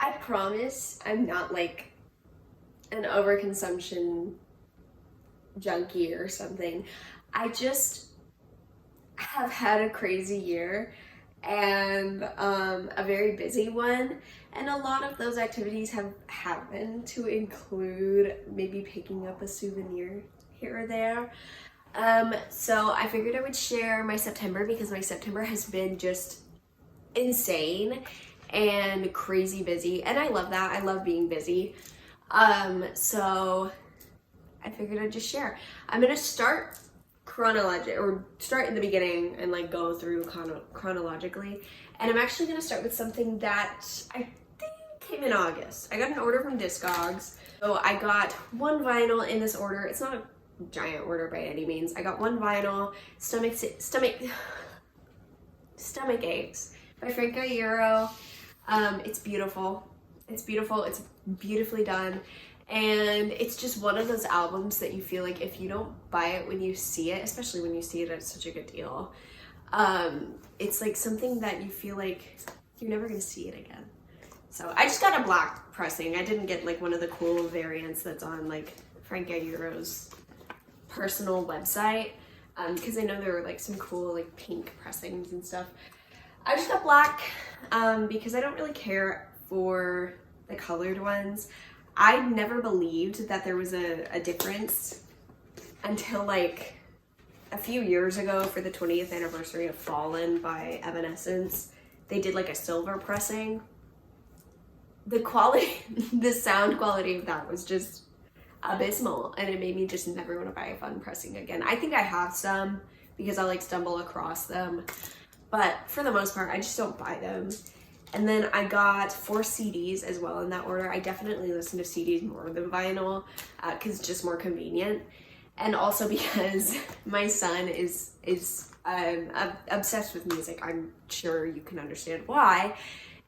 I promise I'm not like an overconsumption junkie or something. I just have had a crazy year and a very busy one, and a lot of those activities have happened to include maybe picking up a souvenir here or there. So I figured I would share my September because my September has been just insane and crazy busy, and I love that. I love being busy. So I figured I'd just share. I'm gonna start start in the beginning and like go through chronologically. And I'm actually gonna start with something that I think came in August. I got an order from Discogs. So I got one vinyl in this order. It's not a giant order by any means. I got one vinyl, Stomach Aches by Franco Euro. It's beautiful. It's beautiful. It's beautifully done. And it's just one of those albums that you feel like if you don't buy it when you see it, especially when you see it at such a good deal, it's like something that you feel like you're never gonna see it again. So I just got a black pressing. I didn't get like one of the cool variants that's on like Franco Euro's personal website, because I know there were like some cool like pink pressings and stuff. I just got black because I don't really care for the colored ones. I never believed that there was a difference until like a few years ago for the 20th anniversary of Fallen by Evanescence. They did like a silver pressing. The quality, the sound quality of that was just abysmal, and it made me just never want to buy a fun pressing again. I think I have some because I like stumble across them, but for the most part, I just don't buy them. And then I got 4 CDs as well in that order. I definitely listen to CDs more than vinyl because it's just more convenient. And also because my son is obsessed with music. I'm sure you can understand why.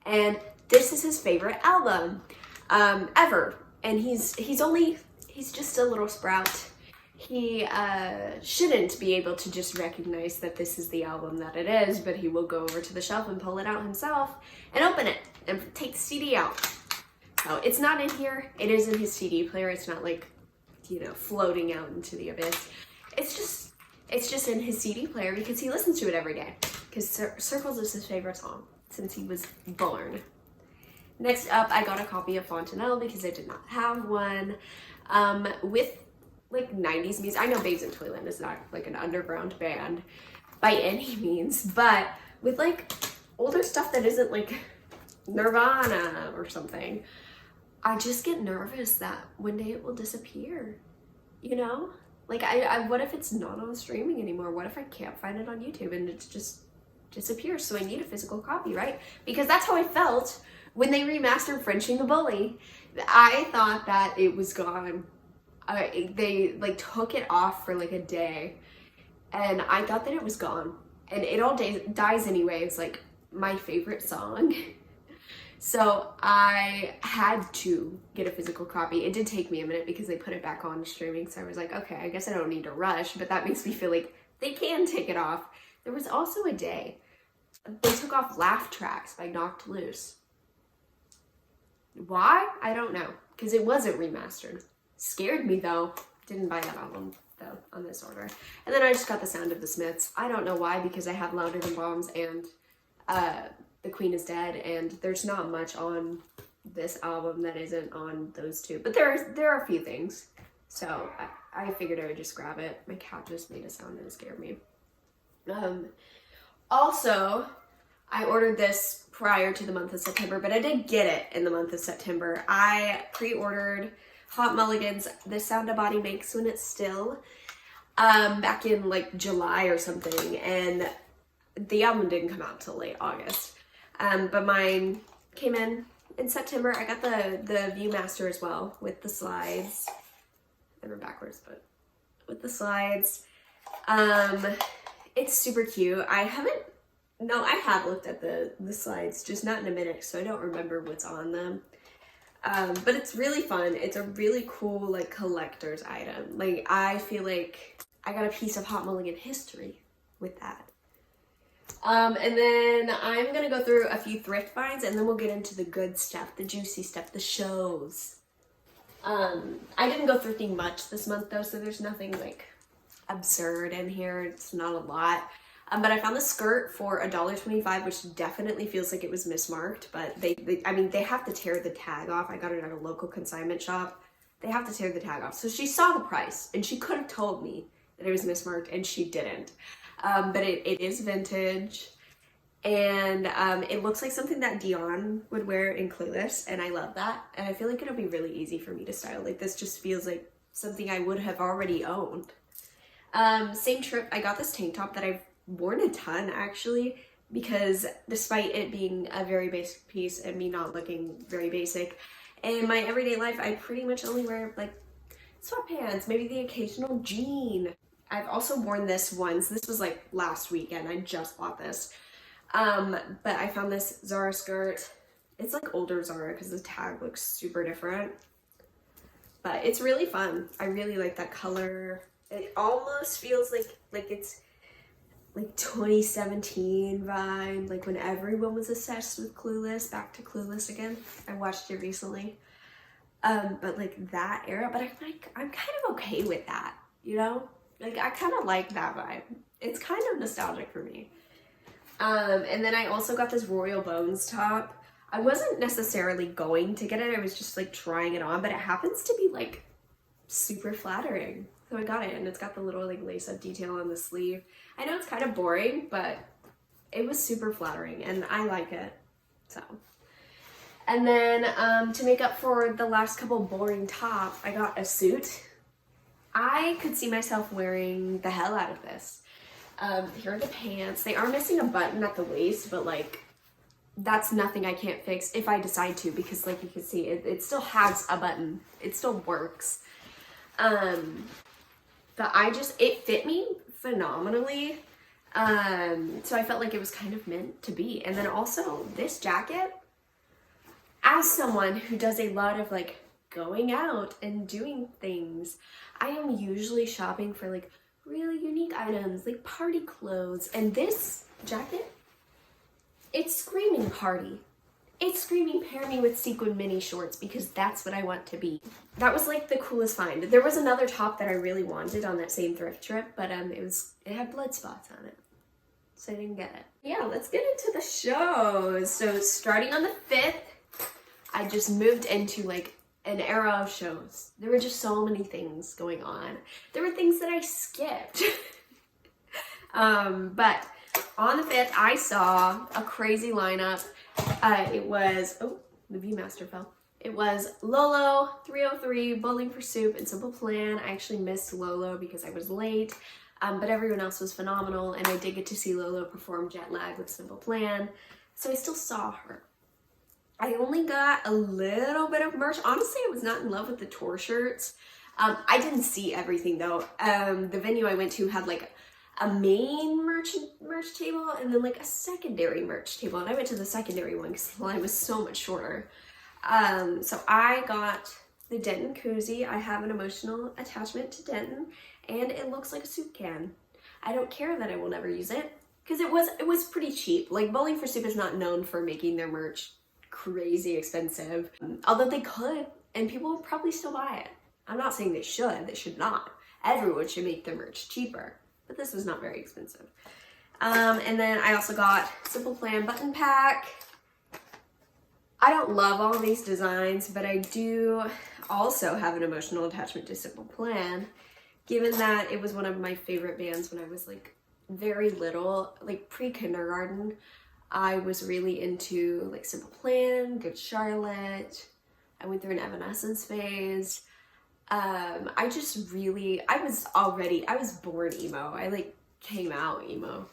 And this is his favorite album ever. And he's just a little sprout. He shouldn't be able to just recognize that this is the album that it is, but he will go over to the shelf and pull it out himself and open it and take the CD out. So it's not in here. It is in his CD player. It's not like, you know, floating out into the abyss. It's just in his CD player because he listens to it every day. Because Circles is his favorite song since he was born. Next up, I got a copy of Fontanelle because I did not have one. With like 90s music. I know Babes in Toyland is not like an underground band by any means, but with like older stuff that isn't like Nirvana or something, I just get nervous that one day it will disappear, you know? Like I what if it's not on streaming anymore? What if I can't find it on YouTube and it just disappears? So I need a physical copy, right? Because that's how I felt when they remastered Frenching the Bully. I thought that it was gone. They like took it off for like a day and I thought that it was gone, and It All Dies Anyway is like my favorite song. So I had to get a physical copy. It did take me a minute because they put it back on streaming, so I was like, okay, I guess I don't need to rush, but that makes me feel like they can take it off. There was also a day they took off Laugh Tracks by Knocked Loose. Why? I don't know, because it wasn't remastered. Scared me though. Didn't buy that album though on this order. And then I just got The Sound of the Smiths. I don't know why, because I have Louder Than Bombs and The Queen is Dead, and there's not much on this album that isn't on those two. But there are a few things. So I figured I would just grab it. My cat just made a sound and it scared me. Also, I ordered this prior to the month of September, but I did get it in the month of September. I pre-ordered Hot Mulligan's The Sound a Body Makes When It's Still back in like July or something, and the album didn't come out till late August, but mine came in September. I got the Viewmaster as well with the slides. They were backwards, but with the slides. It's super cute. I have looked at the slides, just not in a minute, so I don't remember what's on them. But it's really fun. It's a really cool, like, collector's item. Like, I feel like I got a piece of Hot Mulligan history with that. And then I'm gonna go through a few thrift finds, and then we'll get into the good stuff, the juicy stuff, the shows. I didn't go thrifting much this month though, so there's nothing like absurd in here. It's not a lot. But I found the skirt for $1.25, which definitely feels like it was mismarked, but I mean, they have to tear the tag off. I got it at a local consignment shop. They have to tear the tag off. So she saw the price, and she could have told me that it was mismarked, and she didn't. But it is vintage, and it looks like something that Dion would wear in Clueless, and I love that. And I feel like it'll be really easy for me to style. Like, this just feels like something I would have already owned. Same trip, I got this tank top that I've worn a ton actually, because despite it being a very basic piece and me not looking very basic, in my everyday life I pretty much only wear like sweatpants, maybe the occasional jean. I've also worn this once. This was like last weekend. I just bought this. But I found this Zara skirt. It's like older Zara because the tag looks super different. But it's really fun. I really like that color. It almost feels like it's like 2017 vibe, like when everyone was obsessed with Clueless, back to Clueless again. I watched it recently. But like that era, but I'm kind of okay with that, you know? Like, I kind of like that vibe. It's kind of nostalgic for me. And then I also got this Royal Bones top. I wasn't necessarily going to get it. I was just like trying it on, but it happens to be like super flattering. So I got it, and it's got the little like lace up detail on the sleeve. I know it's kind of boring, but it was super flattering and I like it. So, and then to make up for the last couple boring tops, I got a suit. I could see myself wearing the hell out of this. Here are the pants. They are missing a button at the waist, but like that's nothing I can't fix if I decide to, because like you can see it still has a button. It still works. But it fit me phenomenally. So I felt like it was kind of meant to be. And then also this jacket, as someone who does a lot of like going out and doing things, I am usually shopping for like really unique items, like party clothes. And this jacket, it's screaming party. It's screaming pair me with sequin mini shorts, because that's what I want to be. That was like the coolest find. There was another top that I really wanted on that same thrift trip, but it had blood spots on it, so I didn't get it. Yeah, let's get into the shows. So starting on the 5th, I just moved into like an era of shows. There were just so many things going on. There were things that I skipped. But on the 5th, I saw a crazy lineup. It was, oh, the Viewmaster fell. It was Lolo, 303, Bowling for Soup, and Simple Plan. I actually missed Lolo because I was late, but everyone else was phenomenal, and I did get to see Lolo perform Jet Lag with Simple Plan, so I still saw her. I only got a little bit of merch. Honestly, I was not in love with the tour shirts. I didn't see everything though. The venue I went to had like a main merch table and then like a secondary merch table, and I went to the secondary one because the line was so much shorter. So I got the Denton koozie. I have an emotional attachment to Denton, and it looks like a soup can. I don't care that I will never use it because it was pretty cheap. Like, Bowling for Soup is not known for making their merch crazy expensive, although they could, and people will probably still buy it. I'm not saying they should not. Everyone should make their merch cheaper, but this was not very expensive. And then I also got Simple Plan button pack. I don't love all these designs, but I do also have an emotional attachment to Simple Plan, given that it was one of my favorite bands when I was like very little, like pre-kindergarten. I was really into like Simple Plan, Good Charlotte. I went through an Evanescence phase. I was born emo. I like came out emo.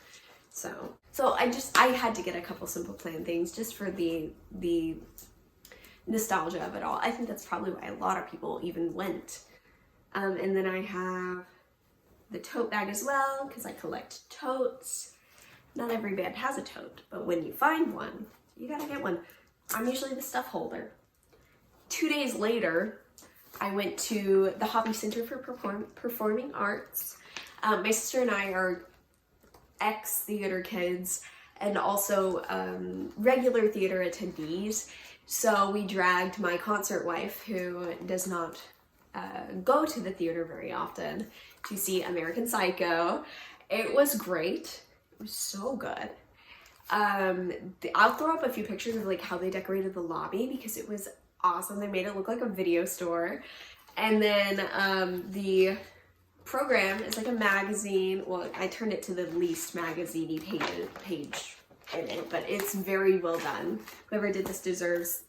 So I had to get a couple Simple Plan things just for the nostalgia of it all. I think that's probably why a lot of people even went. And then I have the tote bag as well, because I collect totes. Not every band has a tote, but when you find one, you gotta get one. I'm usually the stuff holder. 2 days later, I went to the Hobby Center for Performing Arts. My sister and I are ex-theater kids and also regular theater attendees. So we dragged my concert wife, who does not go to the theater very often, to see American Psycho. It was great. It was so good. I'll throw up a few pictures of like how they decorated the lobby because it was awesome. They made it look like a video store. And then the program is like a magazine. Well, I turned it to the least magazine-y page in it, but it's very well done. Whoever did this deserves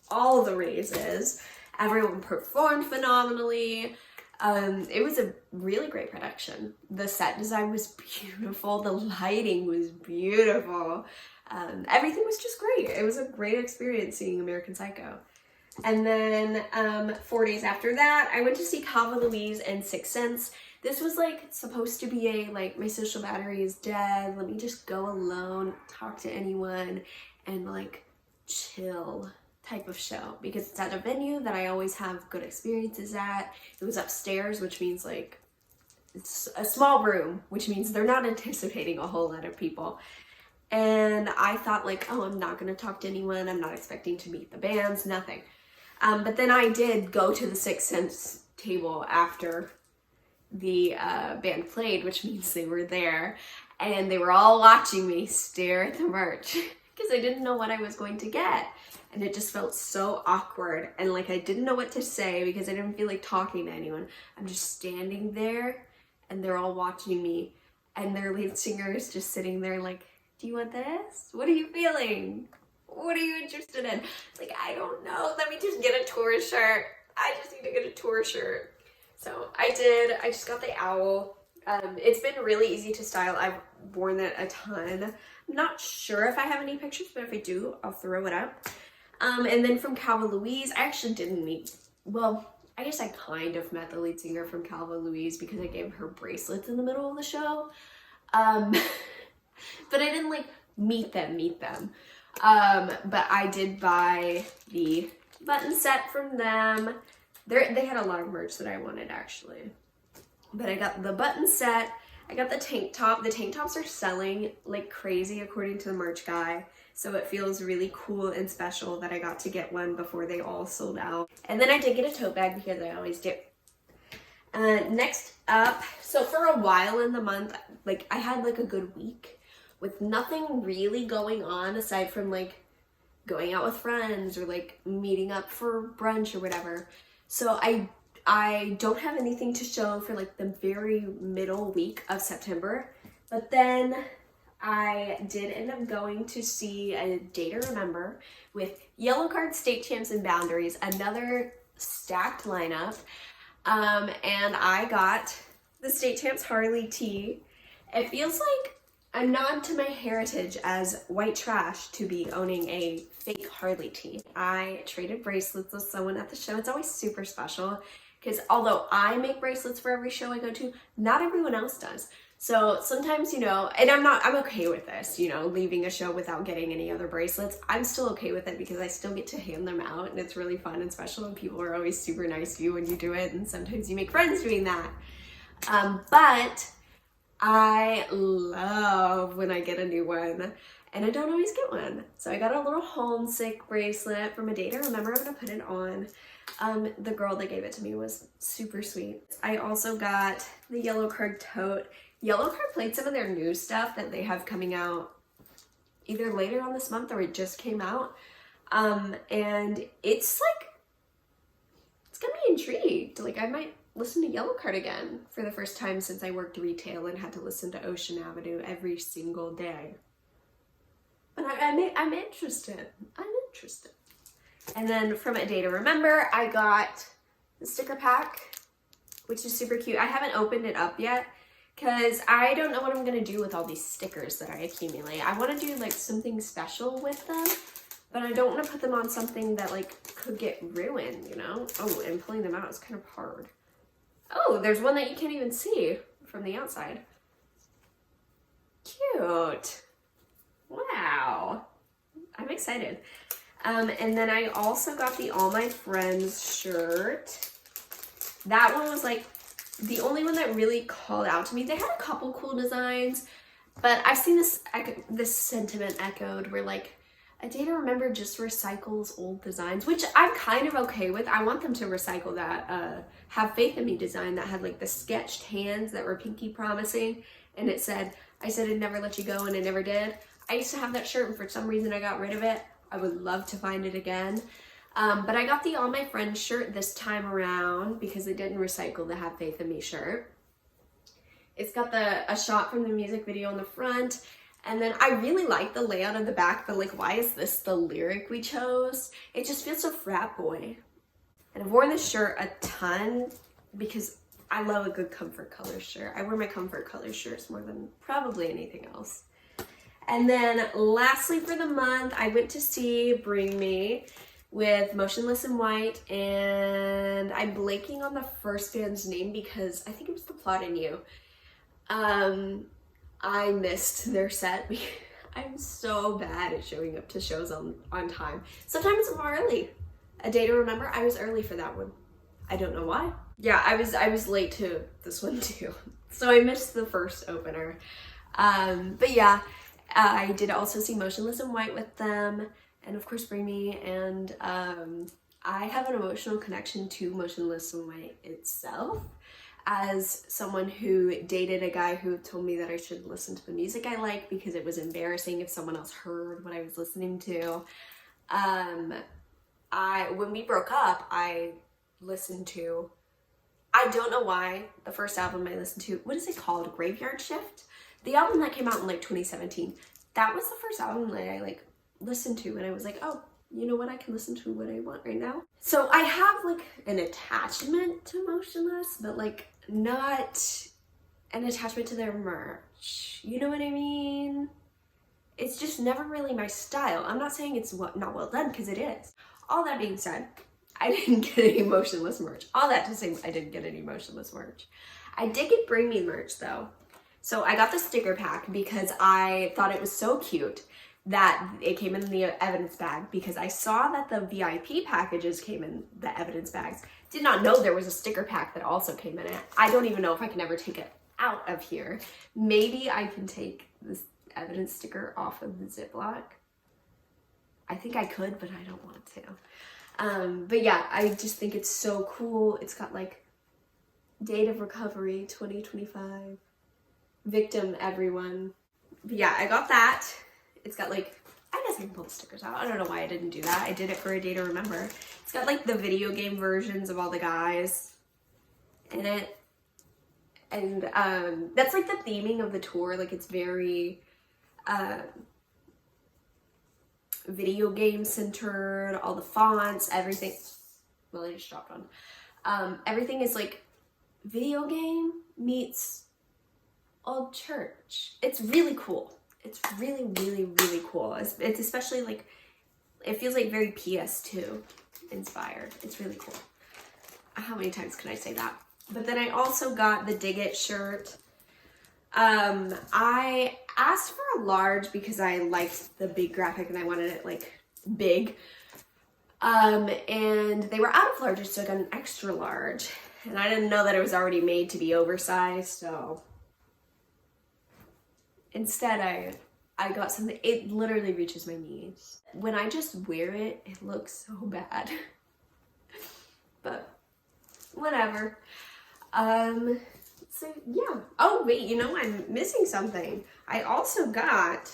all the raises. Everyone performed phenomenally. It was a really great production. The set design was beautiful. The lighting was beautiful. Everything was just great. It was a great experience seeing American Psycho. And then 4 days after that, I went to see Calvin Louise and Sixth Sense. This was like supposed to be a like my social battery is dead. Let me just go alone, talk to anyone, and like chill type of show because it's at a venue that I always have good experiences at. It was upstairs, which means like it's a small room, which means they're not anticipating a whole lot of people. And I thought like, oh, I'm not gonna talk to anyone. I'm not expecting to meet the bands, nothing. But then I did go to the Sixth Sense table after the band played, which means they were there. And they were all watching me stare at the merch because I didn't know what I was going to get. And it just felt so awkward. And like I didn't know what to say because I didn't feel like talking to anyone. I'm just standing there and they're all watching me. And their lead singer is just sitting there like, do you want this? What are you feeling? What are you interested in? Like, I don't know. Let me just get a tour shirt. I just need to get a tour shirt. So I did. I just got the owl. It's been really easy to style. I've worn it a ton. I'm not sure if I have any pictures, but if I do, I'll throw it up. And then from Calvin Louise, I actually didn't meet, well, I guess I kind of met the lead singer from Calvin Louise because I gave her bracelets in the middle of the show. But I didn't like meet them. But I did buy the button set from them. They had a lot of merch that I wanted actually. But I got the button set. I got the tank top. The tank tops are selling like crazy according to the merch guy. So it feels really cool and special that I got to get one before they all sold out. And then I did get a tote bag because I always do. Next up, so for a while in the month, like I had like a good week with nothing really going on aside from like going out with friends or like meeting up for brunch or whatever. So I don't have anything to show for like the very middle week of September, but then I did end up going to see a Day to Remember with Yellow Card, State Champs, and Boundaries, another stacked lineup. And I got the State Champs Harley tee. It feels like a nod to my heritage as white trash to be owning a fake Harley tee. I traded bracelets with someone at the show. It's always super special because although I make bracelets for every show I go to, not everyone else does. So sometimes, you know, and I'm okay with this, you know, leaving a show without getting any other bracelets. I'm still okay with it because I still get to hand them out and it's really fun and special and people are always super nice to you when you do it and sometimes you make friends doing that. But I love when I get a new one and I don't always get one. So I got a little homesick bracelet from A Day to Remember. I'm gonna put it on. The girl that gave it to me was super sweet. I also got the Yellow Card tote. Yellow Card played some of their new stuff that they have coming out either later on this month or it just came out. And it's got me intrigued. Like I might listen to Yellow Card again for the first time since I worked retail and had to listen to Ocean Avenue every single day. But I'm interested. I'm interested. And then from A Day to Remember, I got the sticker pack, which is super cute. I haven't opened it up yet because I don't know what I'm going to do with all these stickers that I accumulate. I want to do like something special with them, but I don't want to put them on something that like could get ruined, you know? Oh, and pulling them out is kind of hard. Oh, there's one that you can't even see from the outside. Cute. Wow. I'm excited. And then I also got the All My Friends shirt. That one was like the only one that really called out to me. They had a couple cool designs, But I've seen this sentiment echoed where like a Day to Remember just recycles old designs, which I'm kind of okay with. I want them to recycle that Have Faith in Me design that had like the sketched hands that were pinky promising, and it said, I said I'd never let you go and I never did. I used to have that shirt and for some reason I got rid of it. I would love to find it again. But I got the All My Friends shirt this time around because they didn't recycle the Have Faith in Me shirt. It's got a shot from the music video on the front. And then I really like the layout of the back, but like, why is this the lyric we chose? It just feels so frat boy. And I've worn this shirt a ton because I love a good comfort color shirt. I wear my comfort color shirts more than probably anything else. And then lastly for the month, I went to see Bring Me with Motionless in White, and I'm blanking on the first band's name because I think it was The Plot in You. I missed their set. I'm so bad at showing up to shows on time. Sometimes I'm early. A Day to Remember, I was early for that one. I don't know why. Yeah, I was late to this one too. So I missed the first opener. But yeah, I did also see Motionless in White with them, and of course Bring Me, and I have an emotional connection to Motionless in White itself, as someone who dated a guy who told me that I should listen to the music I like because it was embarrassing if someone else heard what I was listening to. When we broke up, I listened to, I don't know why, the first album I listened to, what is it called? Graveyard Shift? The album that came out in like 2017. That was the first album that I like listened to, and I was like, oh, you know what? I can listen to what I want right now. So I have like an attachment to Motionless, but like not an attachment to their merch. You know what I mean? It's just never really my style. I'm not saying it's not well done, because it is. All that being said, I didn't get any Motionless merch. All that to say, I didn't get any Motionless merch. I did get Bring Me merch though. So I got the sticker pack because I thought it was so cute that it came in the evidence bag, because I saw that the VIP packages came in the evidence bags. Did not know there was a sticker pack that also came in it. I don't even know if I can ever take it out of here. Maybe I can take this evidence sticker off of the Ziploc. I think I could, but I don't want to. But yeah, I just think it's so cool. It's got like date of recovery 2025, victim everyone. But yeah, I got that. It's got like, I guess I can pull the stickers out. I don't know why I didn't do that. I did it for A Day to Remember. It's got like the video game versions of all the guys in it. And that's like the theming of the tour. Like it's very video game centered, all the fonts, everything. Well, I just dropped one. Everything is like video game meets old church. It's really cool. It's really, really, really cool. It's especially like, it feels like very PS2 inspired. It's really cool. How many times can I say that? But then I also got the Dig It shirt. I asked for a large because I liked the big graphic and I wanted it like big. And they were out of larges, so I got an extra large. And I didn't know that it was already made to be oversized, so instead I got something, it literally reaches my knees. When I just wear it, it looks so bad. But whatever. So yeah. Oh wait, you know, I'm missing something. I also got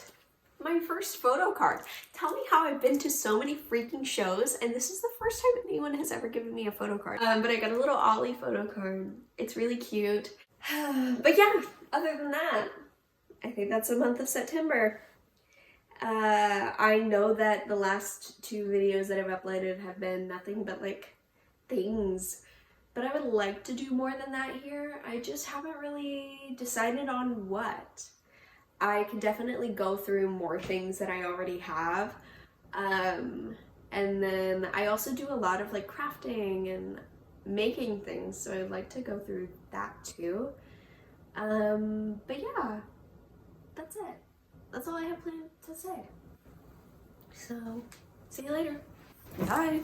my first photo card. Tell me how I've been to so many freaking shows and this is the first time anyone has ever given me a photo card. But I got a little Ollie photo card. It's really cute. But yeah, other than that, I think that's the month of September. I know that the last 2 videos that I've uploaded have been nothing but like things, but I would like to do more than that here. I just haven't really decided on what. I can definitely go through more things that I already have. And then I also do a lot of like crafting and making things, so I'd like to go through that too. But yeah, that's it. That's all I have planned to say. So, see you later. Bye.